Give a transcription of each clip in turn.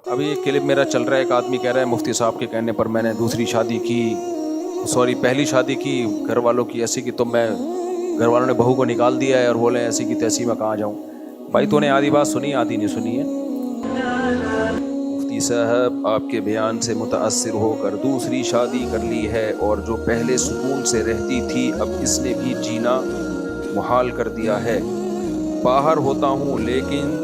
ابھی ایک کلپ میرا چل رہا ہے، ایک آدمی کہہ رہا ہے مفتی صاحب کے کہنے پر میں نے دوسری شادی کی، پہلی شادی کی گھر والوں کی ایسی کی، تو میں گھر والوں نے بہو کو نکال دیا ہے اور بولے ایسی کی تیسی میں کہاں جاؤں۔ بھائی تو نے آدھی بات سنی، آدھی نہیں سنی ہے۔ مفتی صاحب آپ کے بیان سے متاثر ہو کر دوسری شادی کر لی ہے، اور جو پہلے سکون سے رہتی تھی اب اس نے بھی جینا محال کر دیا ہے۔ باہر ہوتا ہوں لیکن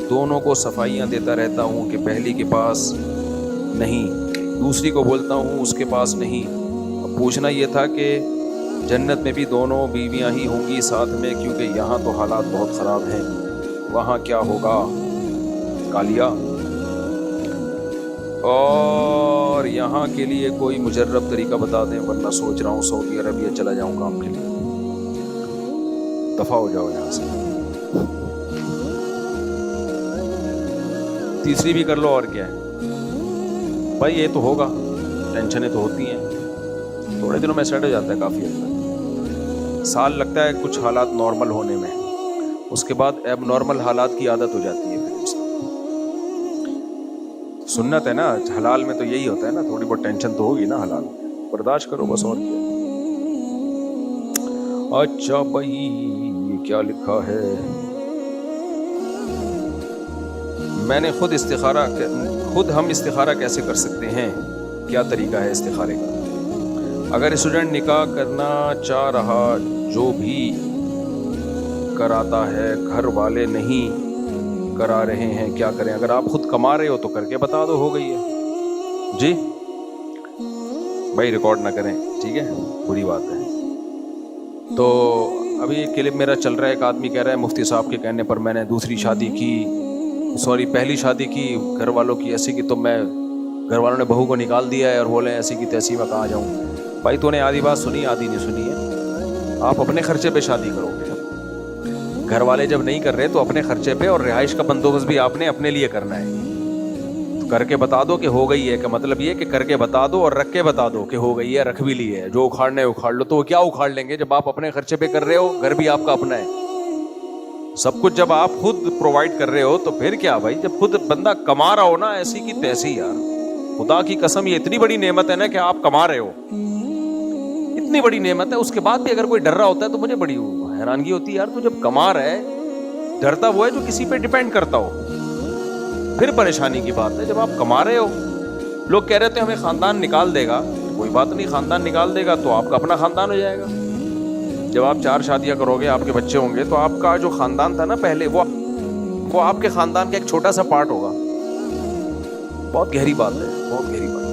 دونوں کو صفائیاں دیتا رہتا ہوں کہ پہلی کے پاس نہیں، دوسری کو بولتا ہوں اس کے پاس نہیں۔ اب پوچھنا یہ تھا کہ جنت میں بھی دونوں بیویاں ہی ہوں گی ساتھ میں، کیونکہ یہاں تو حالات بہت خراب ہیں، وہاں کیا ہوگا کالیا؟ اور یہاں کے لیے کوئی مجرب طریقہ بتا دیں، ورنہ سوچ رہا ہوں سعودی عربیہ چلا جاؤں کام کے لیے۔ دفع ہو جاؤ یہاں سے، تیسری بھی کر لو اور کیا ہے بھائی، یہ تو ہوگا، ٹینشنیں تو ہوتی ہیں، تھوڑے دنوں میں سیٹ ہو جاتا ہے، کافی حد تک سال لگتا ہے کچھ حالات نارمل ہونے میں، اس کے بعد ایب نارمل حالات کی عادت ہو جاتی ہے۔ سنت ہے نا، حلال میں تو یہی ہوتا ہے نا، تھوڑی بہت ٹینشن تو ہوگی نا، حلال برداشت کرو بس، اور کیا۔ اچھا بھائی یہ کیا لکھا ہے؟ میں نے خود ہم استخارہ کیسے کر سکتے ہیں؟ کیا طریقہ ہے استخارے کا؟ اگر اسٹوڈنٹ نکاح کرنا چاہ رہا، جو بھی کراتا ہے گھر والے نہیں کرا رہے ہیں، کیا کریں؟ اگر آپ خود کما رہے ہو تو کر کے بتا دو، ہو گئی ہے جی بھائی، ریکارڈ نہ کریں ٹھیک ہے، بری بات ہے۔ تو ابھی ایک کلپ میرا چل رہا ہے، ایک آدمی کہہ رہا ہے مفتی صاحب کے کہنے پر میں نے دوسری شادی کی، پہلی شادی کی گھر والوں کی ایسی کی، تو میں گھر والوں نے بہو کو نکال دیا ہے اور بولے ایسی کی تیسی میں کہاں جاؤں۔ بھائی تو نے آدھی بات سنی، آدھی نہیں سنی ہے۔ آپ اپنے خرچے پہ شادی کرو گے، گھر والے جب نہیں کر رہے تو اپنے خرچے پہ، اور رہائش کا بندوبست بھی آپ نے اپنے لیے کرنا ہے۔ تو کر کے بتا دو کہ ہو گئی ہے، کا مطلب یہ کہ کر کے بتا دو اور رکھ کے بتا دو کہ ہو گئی ہے، رکھ بھی لی ہے، جو اکھاڑنے اکھاڑ لو۔ تو وہ کیا اکھاڑ لیں گے جب آپ اپنے خرچے پہ کر رہے ہو، گھر بھی آپ کا اپنا ہے، سب کچھ جب آپ خود پرووائڈ کر رہے ہو تو پھر کیا بھائی، جب خود بندہ کما رہا ہو نا، ایسی کی تیسی یار، خدا کی قسم یہ اتنی بڑی نعمت ہے نا کہ آپ کما رہے ہو، اتنی بڑی نعمت ہے، اس کے بعد بھی اگر کوئی ڈر رہا ہوتا ہے تو مجھے بڑی حیرانگی ہوتی ہے یار، تو جب کما رہا ہے، ڈرتا وہ ہے جو کسی پہ ڈیپینڈ کرتا ہو، پھر پریشانی کی بات ہے۔ جب آپ کما رہے ہو، لوگ کہہ رہے تھے ہمیں خاندان نکال دے گا، کوئی بات نہیں، خاندان نکال دے گا تو آپ کا اپنا خاندان ہو جائے گا۔ جب آپ 4 شادیاں کرو گے، آپ کے بچے ہوں گے، تو آپ کا جو خاندان تھا نا پہلے، وہ آپ کے خاندان کا ایک چھوٹا سا پارٹ ہوگا۔ بہت گہری بات ہے، بہت گہری بات ہے۔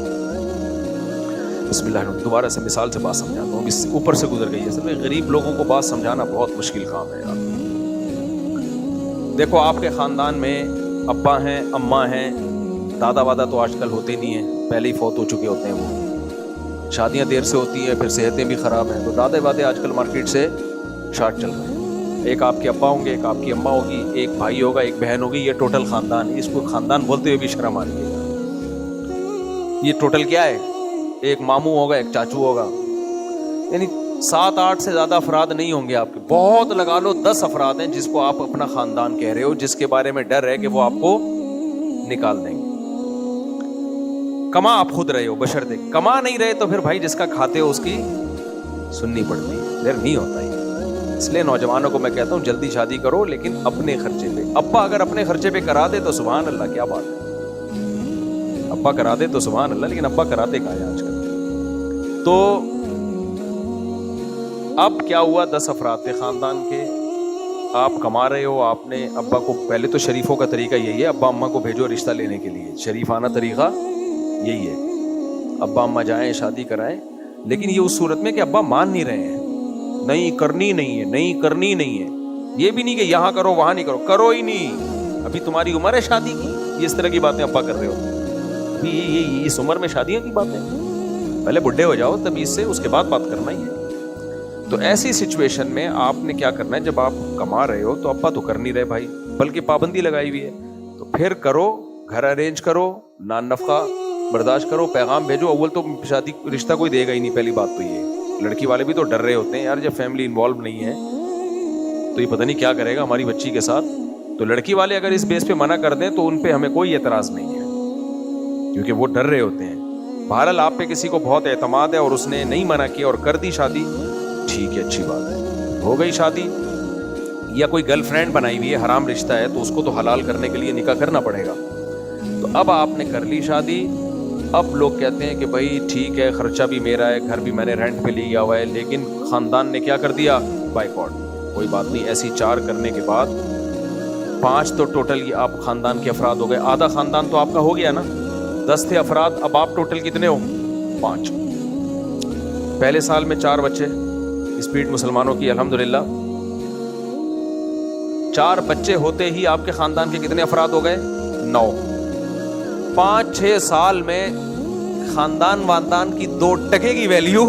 بسم اللہ الرحمن، دوبارہ سے مثال سے بات سمجھاتا ہوں، اس اوپر سے گزر گئی ہے، اصل میں غریب لوگوں کو بات سمجھانا بہت مشکل کام ہے یار۔ دیکھو آپ کے خاندان میں ابا ہیں، اماں ہیں، دادا وادا تو آج کل ہوتے نہیں ہیں، پہلے ہی فوت ہو چکے ہوتے ہیں، وہ شادیاں دیر سے ہوتی ہیں، پھر صحتیں بھی خراب ہیں، تو دادے وادے آج کل مارکیٹ سے شارٹ چل رہے ہیں۔ ایک آپ کے ابا ہوں گے، ایک آپ کی اماں ہوگی، ایک بھائی ہوگا، ایک بہن ہوگی، یہ ٹوٹل خاندان ہے۔ اس کو خاندان بولتے ہوئے بھی شرم آ رہی ہے، یہ ٹوٹل کیا ہے؟ ایک ماموں ہوگا، ایک چاچو ہوگا، یعنی 7-8 سے زیادہ افراد نہیں ہوں گے آپ کے، بہت لگا لو 10 افراد ہیں جس کو آپ اپنا خاندان کہہ رہے ہو، جس کے بارے میں ڈر ہے کہ وہ آپ کو نکال دیں گے۔ کما آپ خود رہے ہو، بشرطے کما نہیں رہے تو پھر بھائی جس کا کھاتے ہو اس کی سننی پڑتی ہے، پھر نہیں ہوتا ہے۔ اس لیے نوجوانوں کو میں کہتا ہوں جلدی شادی کرو، لیکن اپنے خرچے پہ۔ ابا اگر اپنے خرچے پہ کرا دے تو سبحان اللہ، کیا بات ہے، ابا کرا دے تو سبحان اللہ، لیکن ابا کراتے کہاں ہیں آج کل؟ تو اب کیا ہوا، 10 افراد تھے خاندان کے، آپ کما رہے ہو، آپ نے ابا کو، پہلے تو شریفوں کا طریقہ یہی ہے، ابا اماں کو بھیجو رشتہ لینے کے لیے، شریفانہ طریقہ یہی ہے، ابا اماں جائیں شادی کرائیں، لیکن یہ اس صورت میں کہ ابا مان نہیں رہے ہیں، نہیں کرنی نہیں ہے، نہیں کرنی نہیں ہے، یہ بھی نہیں کہ یہاں کرو وہاں نہیں کرو، کرو ہی نہیں، ابھی تمہاری عمر ہے شادی کی، یہ اس طرح کی باتیں ابا کر رہے ہو، ابھی یہ اس عمر میں شادیوں کی باتیں، پہلے بڈھے ہو جاؤ تمیز سے، اس کے بعد بات کرنا ہی ہے۔ تو ایسی سچویشن میں آپ نے کیا کرنا ہے، جب آپ کما رہے ہو تو ابا تو کر نہیں رہے بھائی، بلکہ پابندی لگائی ہوئی ہے، تو پھر کرو، گھر ارینج کرو، نان نفقہ برداشت کرو، پیغام بھیجو۔ اول تو شادی رشتہ کوئی دے گا ہی نہیں، پہلی بات تو یہ، لڑکی والے بھی تو ڈر رہے ہوتے ہیں یار، جب فیملی انوالو نہیں ہے تو یہ پتہ نہیں کیا کرے گا ہماری بچی کے ساتھ، تو لڑکی والے اگر اس بیس پہ منع کر دیں تو ان پہ ہمیں کوئی اعتراض نہیں ہے، کیونکہ وہ ڈر رہے ہوتے ہیں. بہرحال آپ پہ کسی کو بہت اعتماد ہے اور اس نے نہیں منع کیا اور کر دی شادی, ٹھیک ہے, اچھی بات ہے, ہو گئی شادی. یا کوئی گرل فرینڈ بنائی ہوئی ہے, حرام رشتہ ہے, تو اس کو تو حلال کرنے کے لیے نکاح کرنا پڑے گا. تو اب آپ نے کر لی شادی, اب لوگ کہتے ہیں کہ بھائی ٹھیک ہے, خرچہ بھی میرا ہے, گھر بھی میں نے رینٹ پہ لیا ہوا ہے, لیکن خاندان نے کیا کر دیا, بائیکاٹ. کوئی بات نہیں, ایسی 4 کرنے کے بعد 5 تو ٹوٹل یہ آپ خاندان کے افراد ہو گئے. آدھا خاندان تو آپ کا ہو گیا نا, 10 تھے افراد, اب آپ ٹوٹل کتنے ہو, 5. پہلے سال میں 4 بچے, اسپیڈ مسلمانوں کی الحمدللہ. 4 بچے ہوتے ہی آپ کے خاندان کے کتنے افراد ہو گئے, 9. 5-6 سال میں خاندان واندان کی 2 ٹکے کی ویلیو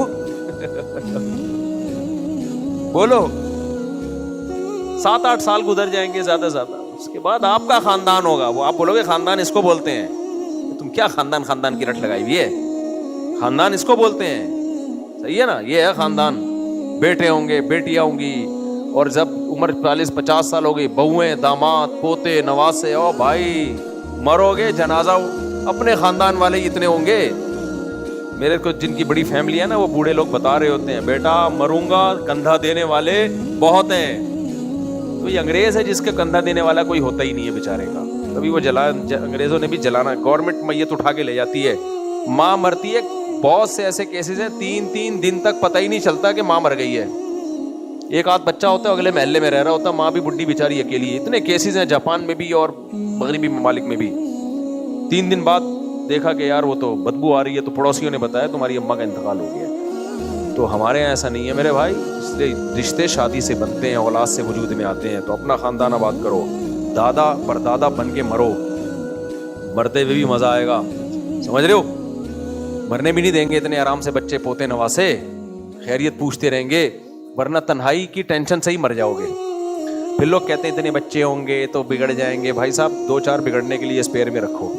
بولو 7-8 سال گزر جائیں گے زیادہ زیادہ. اس کے بعد آپ کا خاندان ہوگا, وہ آپ بولو گے خاندان اس کو بولتے ہیں. تم کیا خاندان کی رٹ لگائی ہوئی ہے, خاندان اس کو بولتے ہیں, صحیح ہے نا, یہ ہے خاندان. بیٹے ہوں گے, بیٹیاں ہوں گی, اور جب عمر 40-50 سال ہو گئی, بہویں, داماد, پوتے, نواسے, او بھائی مرو گے, جنازہ اپنے خاندان والے اتنے ہوں گے. میرے کو جن کی بڑی فیملی ہے نا, وہ بوڑھے لوگ بتا رہے ہوتے ہیں, بیٹا مروں گا, کندھا دینے والے بہت ہیں. تو یہ انگریز ہے جس کے کندھا دینے والا کوئی ہوتا ہی نہیں ہے بیچارے کا. کبھی وہ انگریزوں نے بھی جلانا, گورنمنٹ میت اٹھا کے لے جاتی ہے, ماں مرتی ہے. بہت سے ایسے کیسز ہیں 3 دن تک پتہ ہی نہیں چلتا کہ ماں مر گئی ہے. ایک آدھ بچہ ہوتا ہے, اگلے محلے میں رہ رہا ہوتا ہے, ماں بھی بڈھی بیچاری اکیلی ہے. اتنے کیسز ہیں جاپان میں بھی اور مغربی ممالک میں بھی. 3 دن بعد دیکھا کہ یار وہ تو بدبو آ رہی ہے, تو پڑوسیوں نے بتایا تمہاری اماں کا انتقال ہو گیا. تو ہمارے یہاں ایسا نہیں ہے میرے بھائی, اس لیے رشتے شادی سے بنتے ہیں, اولاد سے وجود میں آتے ہیں. تو اپنا خاندان آباد کرو, دادا پردادا بن کے مرو, مرتے ہوئے بھی مزہ آئے گا, سمجھ رہے ہو. مرنے بھی نہیں دیں گے اتنے آرام سے, بچے پوتے نواسے خیریت پوچھتے رہیں گے, ورنہ تنہائی کی ٹینشن سے ہی مر جاؤ گے. پھر لوگ کہتے ہیں اتنے بچے ہوں گے تو بگڑ جائیں گے. بھائی صاحب 2-4 بگڑنے کے لیے اسپیئر میں رکھو.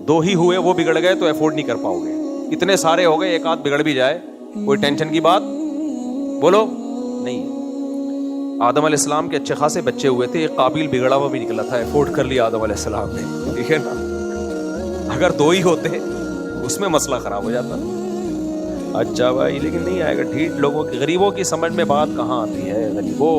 2 ہی ہوئے, وہ بگڑ گئے تو افورڈ نہیں کر پاؤ گے. اتنے سارے ہو گئے, ایک آدھ بگڑ بھی جائے, کوئی ٹینشن کی بات بولو نہیں. آدم علیہ السلام کے اچھے خاصے بچے ہوئے تھے, ایک قابیل بگڑا ہوا بھی نکلا تھا, افورڈ کر لیا آدم علیہ السلام نے, ٹھیک ہے نا. اگر 2 ہی ہوتے اس میں مسئلہ خراب ہو جاتا. اچھا بھائی, لیکن نہیں آئے گا. ڈھیٹ لوگوں کی, غریبوں کی سمجھ میں بات کہاں آتی ہے. غریبوں